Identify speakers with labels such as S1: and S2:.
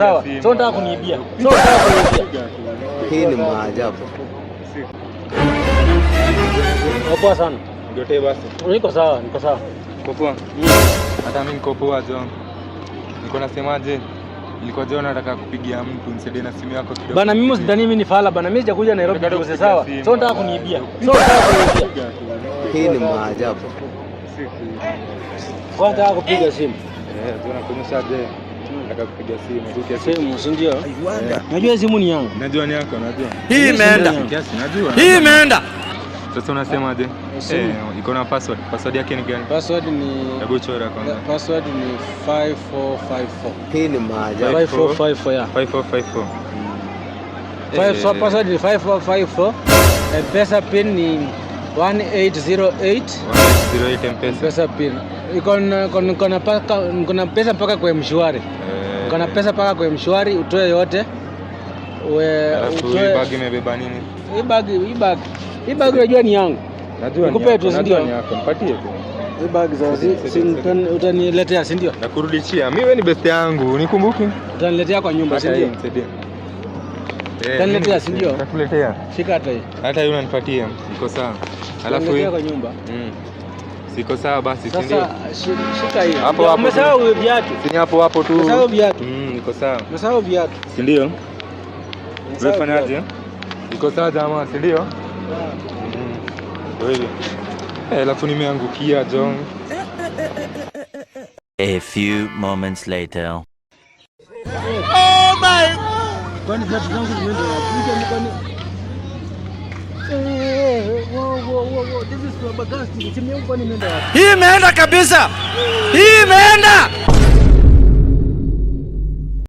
S1: Sawa, sio nataka kuniibia. Sio nataka kuniibia.
S2: Hii ni maajabu.
S1: Poa sana.
S3: Ndio basi.
S1: Niko sawa, niko sawa.
S3: Uko poa? Hata mimi niko poa John. Niko nasemaje? Nilikuwa John nataka kupigia mtu nisaidie na simu yako kidogo.
S1: Bana mimi usidhani mimi ni fala bana. Mimi sijakuja Nairobi kwa sawa. Sio nataka kuniibia. Sio nataka kuniibia.
S2: Hii ni maajabu.
S1: Kwa nataka kupiga simu.
S3: John nakuonyesha je. Nataka kupiga simu.
S1: Simu, si ndio? Najua simu ni yangu.
S3: Najua ni yako, najua.
S2: Hii imeenda.
S3: Najua.
S2: Hii imeenda.
S3: Sasa unasemaje? Iko na password. Password yake ni gani?
S1: Password ni
S3: Hebu chora kwanza.
S1: Password ni 5454.
S2: Hii ni maajabu.
S1: 5454 ya.
S3: 5454.
S1: Password ni 5454. Pesa pin ni 1808.
S3: 1808 M-Pesa.
S1: Pesa pin. Iko na pesa mpaka kwa Mshwari. Iko na pesa mpaka kwa Mshwari, utoe yote.
S3: Hii bag imebeba nini?
S1: Hii bag unajua ni yangu.
S3: Najua ni
S1: nikupe tu, si ndio?
S3: Nipatie tu.
S1: Hii bag sasa utaniletea, si ndio?
S3: Nakurudishia. Mimi wewe ni best yangu, nikumbuke.
S1: Utaniletea kwa nyumba, si ndio? Utaniletea, si ndio?
S3: Nakuletea.
S1: Shika hata hii.
S3: Hata hiyo unanipatia. Iko sawa. Alafu hii
S1: kwa nyumba.
S3: Siko sawa basi, si ndio?
S1: Sasa shika hii.
S3: Hapo hapo.
S1: Umesahau viatu.
S3: Si hapo tu.
S1: Umesahau viatu.
S3: Iko sawa.
S1: Umesahau viatu.
S3: Si ndio? Unafanyaje? Iko sawa jamaa, si ndio? Wewe. Alafu nimeangukia John.
S4: A few moments later.
S1: Oh my! Kwani viatu zangu zimeenda wapi? Kwani This is for bagasti. Simu yangu kwani imeenda wapi?
S2: Hii imeenda kabisa. Hii imeenda.